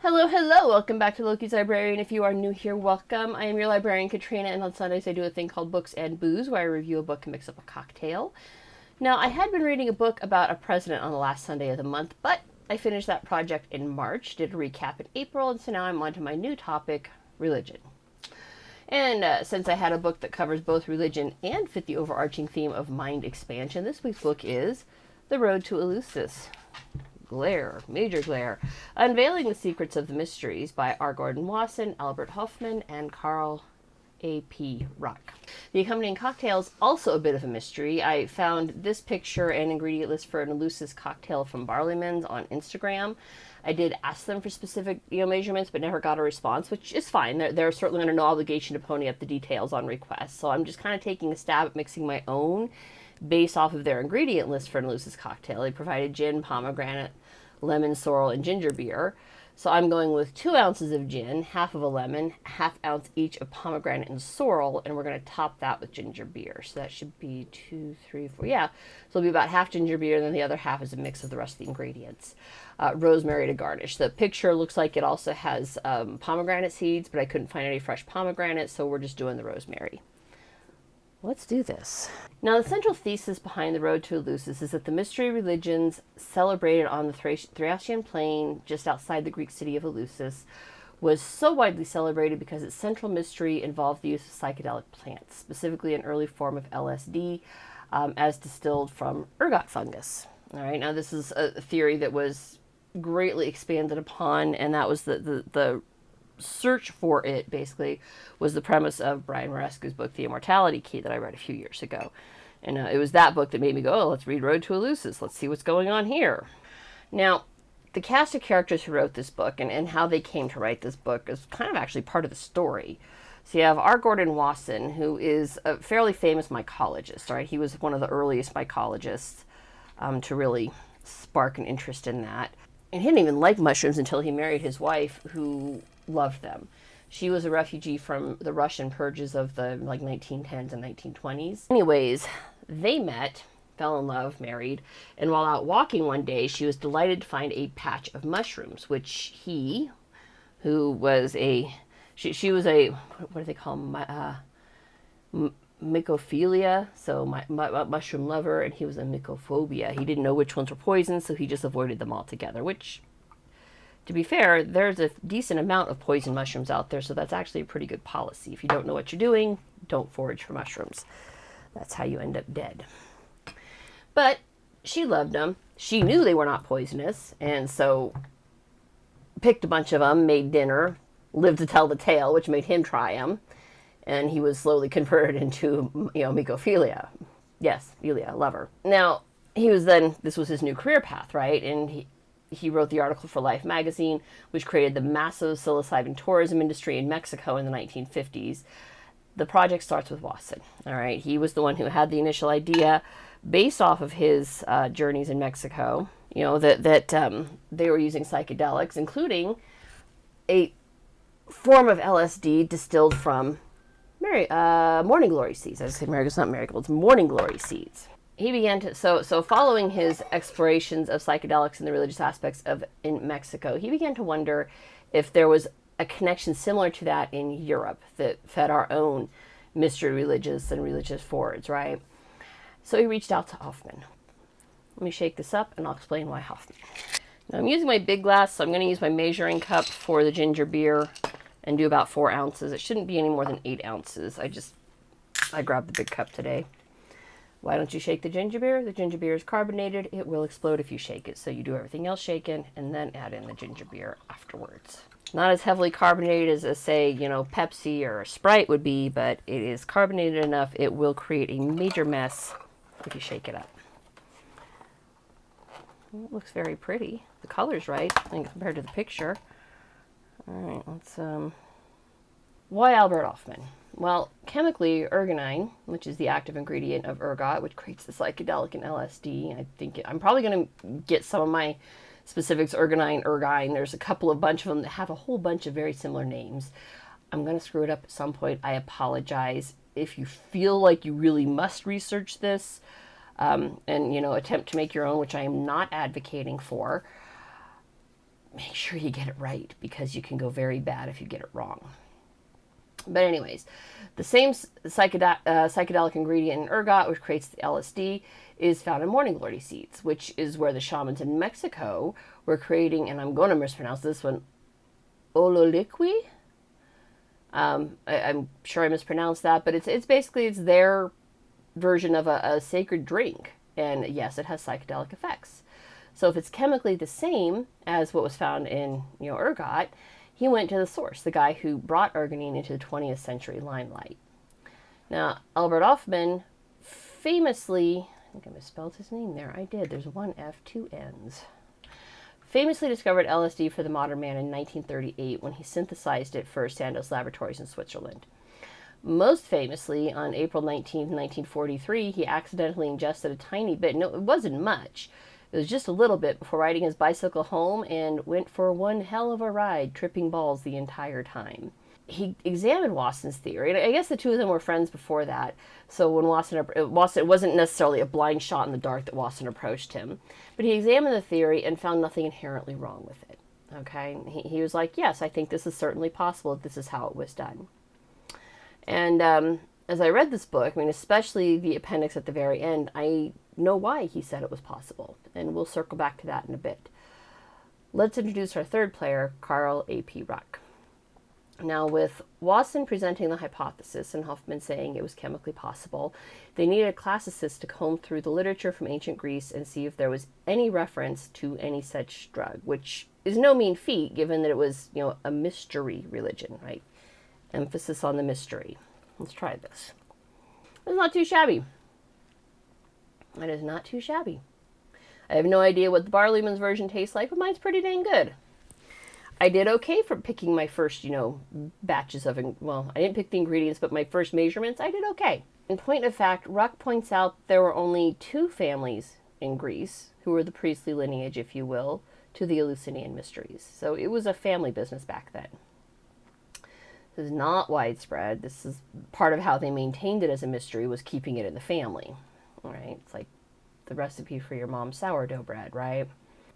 Hello, hello! Welcome back to Loki's Librarian. If you are new here, welcome. I am your librarian, Katrina, and on Sundays I do a thing called Books and Booze, where I review a book and mix up a cocktail. Now, I had been reading a book about a president on the last Sunday of the month, but I finished that project in March, did a recap in April, and so now I'm on to my new topic, religion. And since I had a book that covers both religion and fit the overarching theme of mind expansion, this week's book is The Road to Eleusis. Glare, major glare. Unveiling the Secrets of the Mysteries by R. Gordon Wasson, Albert Hofmann, and Carl A.P. Ruck. The accompanying cocktail is also a bit of a mystery. I found this picture and ingredient list for an Eleusis cocktail from Barlimans on Instagram. I did ask them for specific measurements, but never got a response, which is fine. They're certainly under no obligation to pony up the details on request. So I'm just kind of taking a stab at mixing my own based off of their ingredient list for an Eleusis cocktail. They provided gin, pomegranate, lemon, sorrel, and ginger beer. So I'm going with 2 ounces of gin, half of a lemon, half ounce each of pomegranate and sorrel, and we're going to top that with ginger beer. So that should be 2, 3, 4, yeah. So it'll be about half ginger beer, and then the other half is a mix of the rest of the ingredients. Rosemary to garnish. The picture looks like it also has pomegranate seeds, but I couldn't find any fresh pomegranate, so we're just doing the rosemary. Let's do this. Now, the central thesis behind The Road to Eleusis is that the mystery religions celebrated on the Thracian plain just outside the Greek city of Eleusis was so widely celebrated because its central mystery involved the use of psychedelic plants, specifically an early form of LSD, as distilled from ergot fungus. All right, now this is a theory that was greatly expanded upon, and that was the search for it, basically, was the premise of Brian Marescu's book, The Immortality Key, that I read a few years ago. And it was that book that made me go, oh, let's read Road to Eleusis. Let's see what's going on here. Now, the cast of characters who wrote this book and how they came to write this book is kind of actually part of the story. So you have R. Gordon Wasson, who is a fairly famous mycologist, right? He was one of the earliest mycologists to really spark an interest in that. And he didn't even like mushrooms until he married his wife, who loved them. She was a refugee from the Russian purges of the 1910s and 1920s. Anyways, they met, fell in love, married, and while out walking one day, she was delighted to find a patch of mushrooms, which he, who was she was a, what do they call them? Mycophilia, so mushroom lover, and he was a mycophobia. He didn't know which ones were poison, so he just avoided them altogether, which, to be fair, there's a decent amount of poison mushrooms out there, so that's actually a pretty good policy. If you don't know what you're doing, don't forage for mushrooms. That's how you end up dead. But she loved them. She knew they were not poisonous, and so picked a bunch of them, made dinner, lived to tell the tale, which made him try them, and he was slowly converted into, mycophilia. Yes, philia, lover. Now, this was his new career path, right? And he wrote the article for Life magazine, which created the massive psilocybin tourism industry in Mexico in the 1950s. The project starts with Wasson. All right, he was the one who had the initial idea, based off of his journeys in Mexico. That they were using psychedelics, including a form of LSD distilled from morning glory seeds. I say marigolds, not marigolds, morning glory seeds. He began to, so following his explorations of psychedelics and the religious aspects in Mexico, he began to wonder if there was a connection similar to that in Europe that fed our own mystery religious and religious forwards, right? So he reached out to Hofmann. Let me shake this up and I'll explain why Hofmann. Now I'm using my big glass, so I'm going to use my measuring cup for the ginger beer and do about 4 ounces. It shouldn't be any more than 8 ounces. I grabbed the big cup today. Why don't you shake the ginger beer? The ginger beer is carbonated. It will explode if you shake it. So you do everything else shaken and then add in the ginger beer afterwards. Not as heavily carbonated as say, Pepsi or Sprite would be, but it is carbonated enough. It will create a major mess if you shake it up. It looks very pretty. The color's right, I think, compared to the picture. All right, let's, why Albert Hofmann? Well, chemically, ergonine, which is the active ingredient of ergot, which creates the psychedelic in LSD, I'm probably going to get some of my specifics, ergine. There's a bunch of them that have a whole bunch of very similar names. I'm going to screw it up at some point. I apologize. If you feel like you really must research this and, attempt to make your own, which I am not advocating for, make sure you get it right, because you can go very bad if you get it wrong. But anyways, the same psychedelic ingredient in ergot, which creates the LSD, is found in morning glory seeds, which is where the shamans in Mexico were creating, and I'm going to mispronounce this one, ololiqui. I'm sure I mispronounced that, but it's basically their version of a sacred drink, and yes, it has psychedelic effects. So if it's chemically the same as what was found in ergot, he went to the source, the guy who brought arginine into the 20th century limelight. Now, Albert Hofmann famously, I think I misspelled his name there. I did. There's one F, two N's. Famously discovered LSD for the modern man in 1938 when he synthesized it for Sandoz Laboratories in Switzerland. Most famously, on April 19, 1943, he accidentally ingested a tiny bit. No, it wasn't much. It was just a little bit before riding his bicycle home, and went for one hell of a ride, tripping balls the entire time. He examined Wasson's theory, and I guess the two of them were friends before that. So when Wasson, it wasn't necessarily a blind shot in the dark that Wasson approached him, but he examined the theory and found nothing inherently wrong with it. Okay, he was like, yes, I think this is certainly possible if this is how it was done. And as I read this book, I mean, especially the appendix at the very end, I know why he said it was possible, and we'll circle back to that in a bit. Let's introduce our third player, Carl A.P. Ruck. Now, with Wasson presenting the hypothesis and Hofmann saying it was chemically possible, they needed a classicist to comb through the literature from ancient Greece and see if there was any reference to any such drug, which is no mean feat, given that it was, a mystery religion, right? Emphasis on the mystery. Let's try this. It's not too shabby. It is not too shabby. I have no idea what the Barlimans version tastes like, but mine's pretty dang good. I did okay for picking my first, batches of, well, I didn't pick the ingredients, but my first measurements, I did okay. In point of fact, Ruck points out there were only 2 families in Greece who were the priestly lineage, if you will, to the Eleusinian mysteries. So it was a family business back then. This is not widespread. This is part of how they maintained it as a mystery, was keeping it in the family. All right, it's like the recipe for your mom's sourdough bread, right?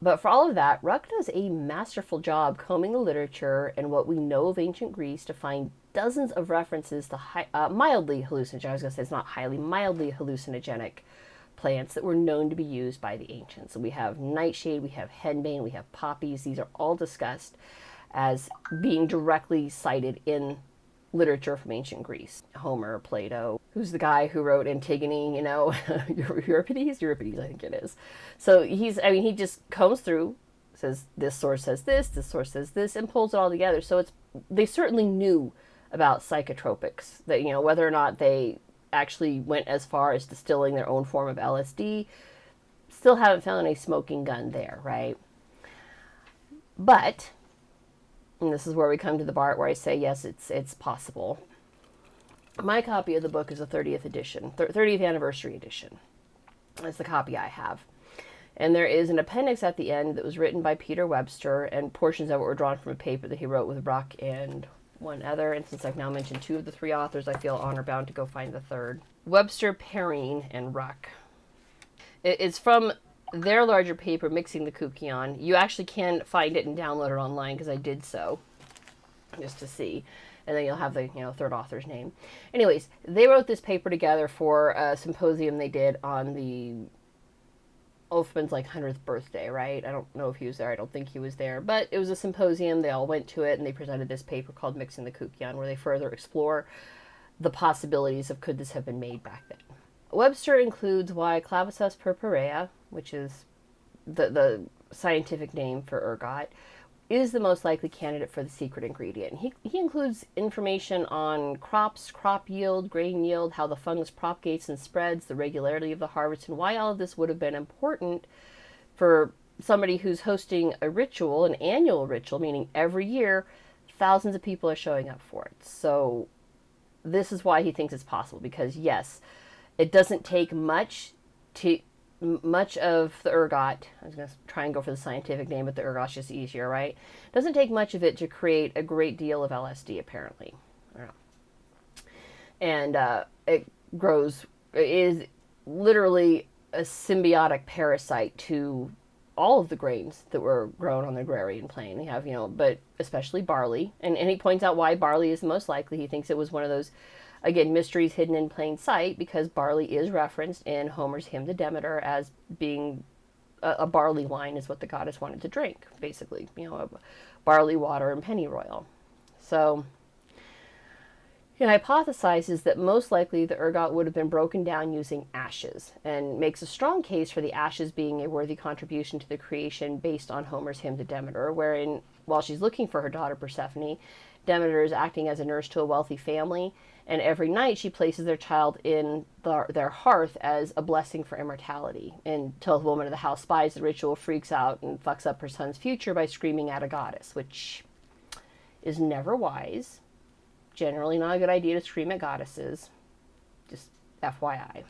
But for all of that, Ruck does a masterful job combing the literature and what we know of ancient Greece to find dozens of references to mildly hallucinogenic, I was going to say it's not highly, mildly hallucinogenic plants that were known to be used by the ancients. So we have nightshade, we have henbane, we have poppies. These are all discussed as being directly cited in literature from ancient Greece. Homer, Plato, who's the guy who wrote Antigone, Euripides, I think it is. So he just combs through, says this source says this source says this, and pulls it all together. So they certainly knew about psychotropics, that, whether or not they actually went as far as distilling their own form of LSD, still haven't found any smoking gun there, right? But, and this is where we come to the part where I say, yes, it's possible. My copy of the book is a 30th edition, 30th anniversary edition. That's the copy I have. And there is an appendix at the end that was written by Peter Webster, and portions of it were drawn from a paper that he wrote with Ruck and one other. And since I've now mentioned 2 of the 3 authors, I feel honor bound to go find the third. Webster, Perrine, and Ruck. It's from their larger paper, Mixing the Kukion. You actually can find it and download it online, because I did so, just to see. And then you'll have the third author's name. Anyways, they wrote this paper together for a symposium they did on the Hofmann's 100th birthday, right? I don't know if he was there. I don't think he was there. But it was a symposium. They all went to it, and they presented this paper called Mixing the Kukion, where they further explore the possibilities of could this have been made back then. Webster includes why Clavicus purpurea, which is the scientific name for ergot, is the most likely candidate for the secret ingredient. He includes information on crops, crop yield, grain yield, how the fungus propagates and spreads, the regularity of the harvest, and why all of this would have been important for somebody who's hosting a ritual, an annual ritual, meaning every year thousands of people are showing up for it. So this is why he thinks it's possible, because yes, it doesn't take much of the ergot. I was going to try and go for the scientific name, but the ergot's just easier, right? It doesn't take much of it to create a great deal of LSD, apparently. I don't know. And it is literally a symbiotic parasite to all of the grains that were grown on the agrarian plain. They have, but especially barley. And he points out why barley is the most likely. He thinks it was one of those, again, mysteries hidden in plain sight, because barley is referenced in Homer's hymn to Demeter as being a barley wine is what the goddess wanted to drink, basically. Barley water and pennyroyal. So he hypothesizes that most likely the ergot would have been broken down using ashes, and makes a strong case for the ashes being a worthy contribution to the creation based on Homer's hymn to Demeter, wherein, while she's looking for her daughter Persephone, Demeter is acting as a nurse to a wealthy family, and every night she places their child in their hearth as a blessing for immortality, until the woman of the house spies the ritual, freaks out, and fucks up her son's future by screaming at a goddess, which is never wise. Generally not a good idea to scream at goddesses. Just FYI.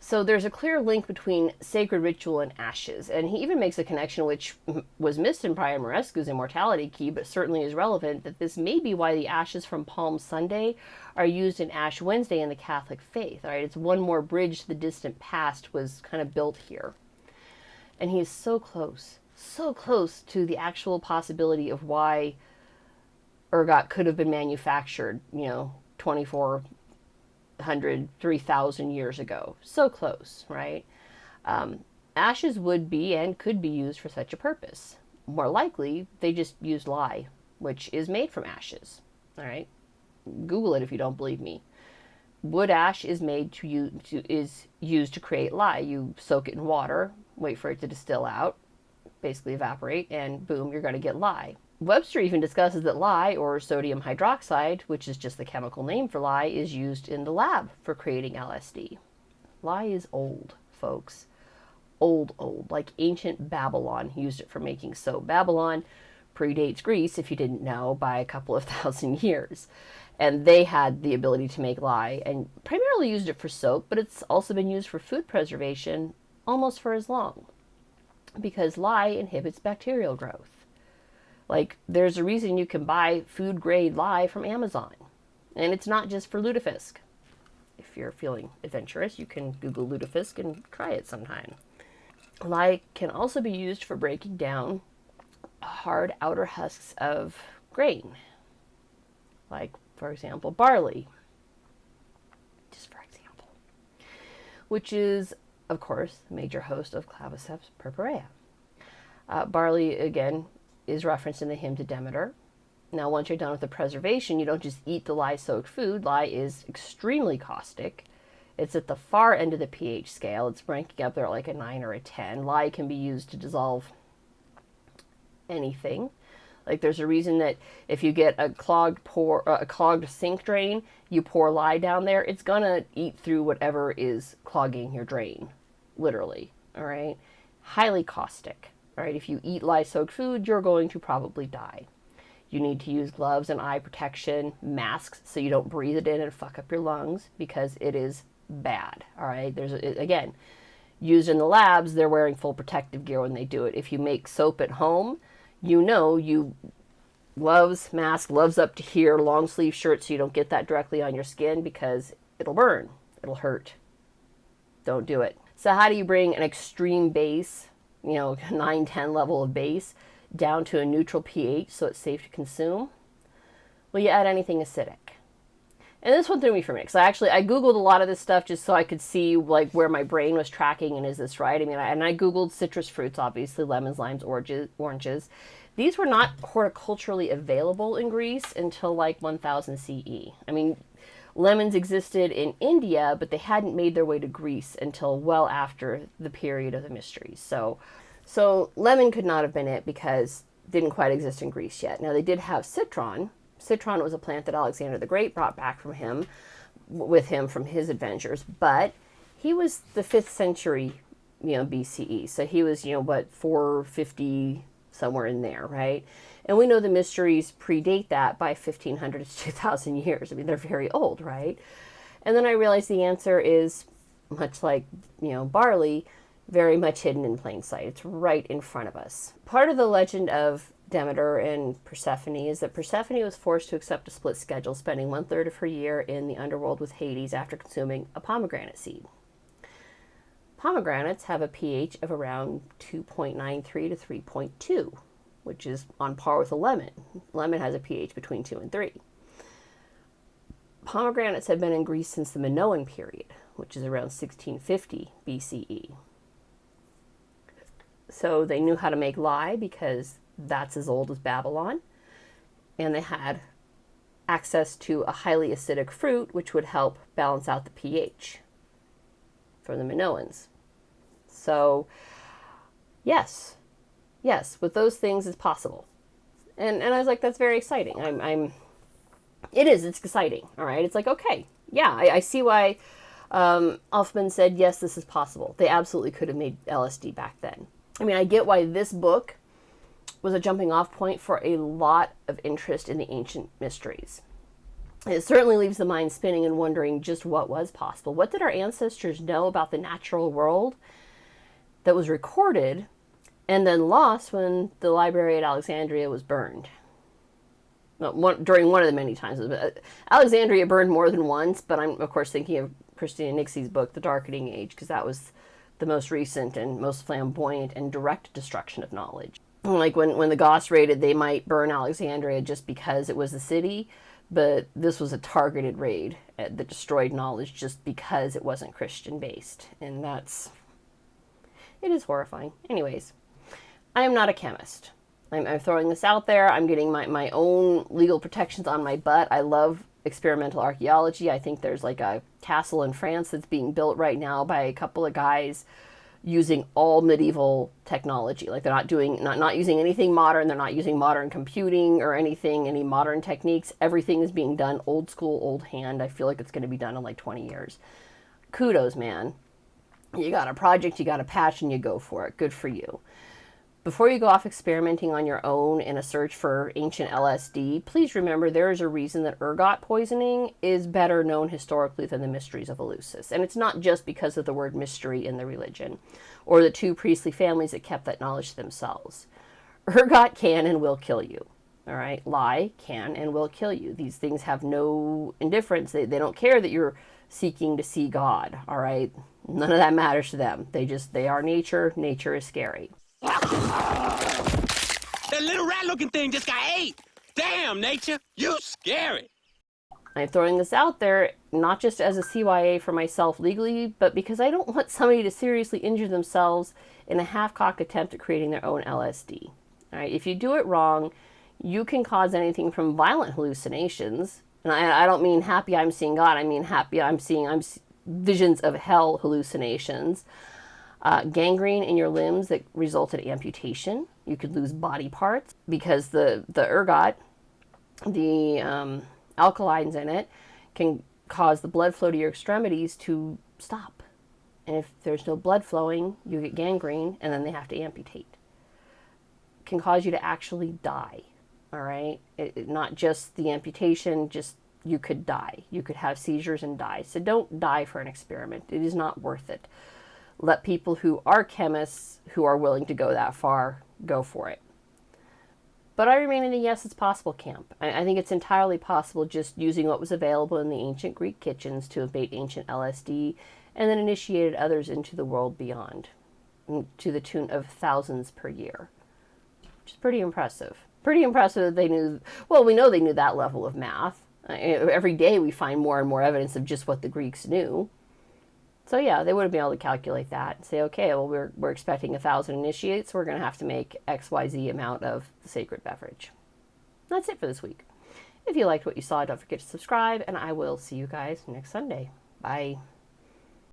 So there's a clear link between sacred ritual and ashes, and he even makes a connection which was missed in Prior Morescu's Immortality Key, but certainly is relevant, that this may be why the ashes from Palm Sunday are used in Ash Wednesday in the Catholic faith. All right, it's one more bridge to the distant past was kind of built here. And he is so close to the actual possibility of why ergot could have been manufactured, 2,400, 3,000 years ago. So close, right? Ashes would be and could be used for such a purpose. More likely, they just used lye, which is made from ashes. All right? Google it if you don't believe me. Wood ash is used to create lye. You soak it in water, wait for it to distill out, basically evaporate, and boom, you're going to get lye. Webster even discusses that lye, or sodium hydroxide, which is just the chemical name for lye, is used in the lab for creating LSD. Lye is old, folks. Old. Like ancient Babylon used it for making soap. Babylon predates Greece, if you didn't know, by a couple of thousand years. And they had the ability to make lye, and primarily used it for soap, but it's also been used for food preservation almost for as long, because lye inhibits bacterial growth. Like, there's a reason you can buy food-grade lye from Amazon. And it's not just for lutefisk. If you're feeling adventurous, you can Google lutefisk and try it sometime. Lye can also be used for breaking down hard outer husks of grain. Like, for example, barley. Just for example. Which is, of course, the major host of Claviceps purpurea. Barley, again, is referenced in the hymn to Demeter. Now, once you're done with the preservation, you don't just eat the lye-soaked food. Lye is extremely caustic. It's at the far end of the pH scale. It's ranking up there at like a 9 or a 10. Lye can be used to dissolve anything. Like, there's a reason that if you get a clogged sink drain, you pour lye down there, it's gonna eat through whatever is clogging your drain, literally. All right, highly caustic. All right, if you eat lye-soaked food, you're going to probably die. You need to use gloves and eye protection, masks, so you don't breathe it in and fuck up your lungs, because it is bad. All right, again, used in the labs, they're wearing full protective gear when they do it. If you make soap at home, gloves, mask, gloves up to here, long sleeve shirt, so you don't get that directly on your skin, because it'll burn, it'll hurt. Don't do it. So how do you bring an extreme base, 9, 10 level of base, down to a neutral pH so it's safe to consume? Well, you add anything acidic. And this one threw me for me, because I Googled a lot of this stuff just so I could see like where my brain was tracking, and is this right? I Googled citrus fruits, obviously, lemons, limes, oranges. These were not horticulturally available in Greece until like 1000 CE. Lemons existed in India, but they hadn't made their way to Greece until well after the period of the mysteries. So lemon could not have been it, because it didn't quite exist in Greece yet. Now, they did have citron. Citron was a plant that Alexander the Great brought back with him from his adventures, but he was the 5th century, BCE. So he was, 450, somewhere in there, right? And we know the mysteries predate that by 1,500 to 2,000 years. They're very old, right? And then I realized the answer is, much like, barley, very much hidden in plain sight. It's right in front of us. Part of the legend of Demeter and Persephone is that Persephone was forced to accept a split schedule, spending 1/3 of her year in the underworld with Hades after consuming a pomegranate seed. Pomegranates have a pH of around 2.93 to 3.2, which is on par with a lemon. Lemon has a pH between 2 and 3. Pomegranates have been in Greece since the Minoan period, which is around 1650 BCE. So they knew how to make lye because that's as old as Babylon. And they had access to a highly acidic fruit, which would help balance out the pH for the Minoans. So, yes, with those things it's possible. And I was like, that's very exciting. It's exciting, all right? It's like, okay, yeah, I see why Hofmann said, yes, this is possible. They absolutely could have made LSD back then. I mean, I get why this book was a jumping off point for a lot of interest in the ancient mysteries. It certainly leaves the mind spinning and wondering just what was possible. What did our ancestors know about the natural world that was recorded and then lost when the library at Alexandria was burned? During one of the many times. Alexandria burned more than once, but I'm, of course, thinking of Christina Nixie's book, The Darkening Age, because that was the most recent and most flamboyant and direct destruction of knowledge. Like when the Goths raided, they might burn Alexandria just because it was a city, but this was a targeted raid that destroyed knowledge just because it wasn't Christian-based. And it is horrifying. Anyways, I am not a chemist. I'm throwing this out there. I'm getting my own legal protections on my butt. I love experimental archaeology. I think there's like a castle in France that's being built right now by a couple of guys using all medieval technology. Like they're not using anything modern. They're not using modern computing or any modern techniques. Everything is being done old school, old hand. I feel like it's going to be done in like 20 years. Kudos, man. You got a project, you got a passion, you go for it. Good for you. Before you go off experimenting on your own in a search for ancient LSD, please remember there is a reason that ergot poisoning is better known historically than the mysteries of Eleusis. And it's not just because of the word mystery in the religion, or the two priestly families that kept that knowledge to themselves. Ergot can and will kill you. All right? Lye can and will kill you. These things have no indifference. They don't care that you're seeking to see God. All right? None of that matters to them. They are nature. Nature is scary. That little rat-looking thing just got ate. Damn, nature, you scary. I'm throwing this out there not just as a CYA for myself legally, but because I don't want somebody to seriously injure themselves in a half-cocked attempt at creating their own LSD. All right, if you do it wrong, you can cause anything from violent hallucinations, and I don't mean happy I'm seeing God. I mean happy I'm visions of hell hallucinations. Gangrene in your limbs that result in amputation. You could lose body parts because the ergot, the alkalides in it, can cause the blood flow to your extremities to stop. And if there's no blood flowing, you get gangrene, and then they have to amputate. It can cause you to actually die. All right? Not just the amputation, just you could die. You could have seizures and die. So don't die for an experiment. It is not worth it. Let people who are chemists, who are willing to go that far, go for it. But I remain in the yes, it's possible camp. I think it's entirely possible just using what was available in the ancient Greek kitchens to abate ancient LSD and then initiated others into the world beyond, to the tune of thousands per year, which is pretty impressive. Pretty impressive that they knew, well, we know they knew that level of math. Every day we find more and more evidence of just what the Greeks knew. So yeah, they would have been able to calculate that and say, okay, well, we're expecting 1,000 initiates, so we're going to have to make XYZ amount of the sacred beverage. That's it for this week. If you liked what you saw, don't forget to subscribe, and I will see you guys next Sunday. Bye.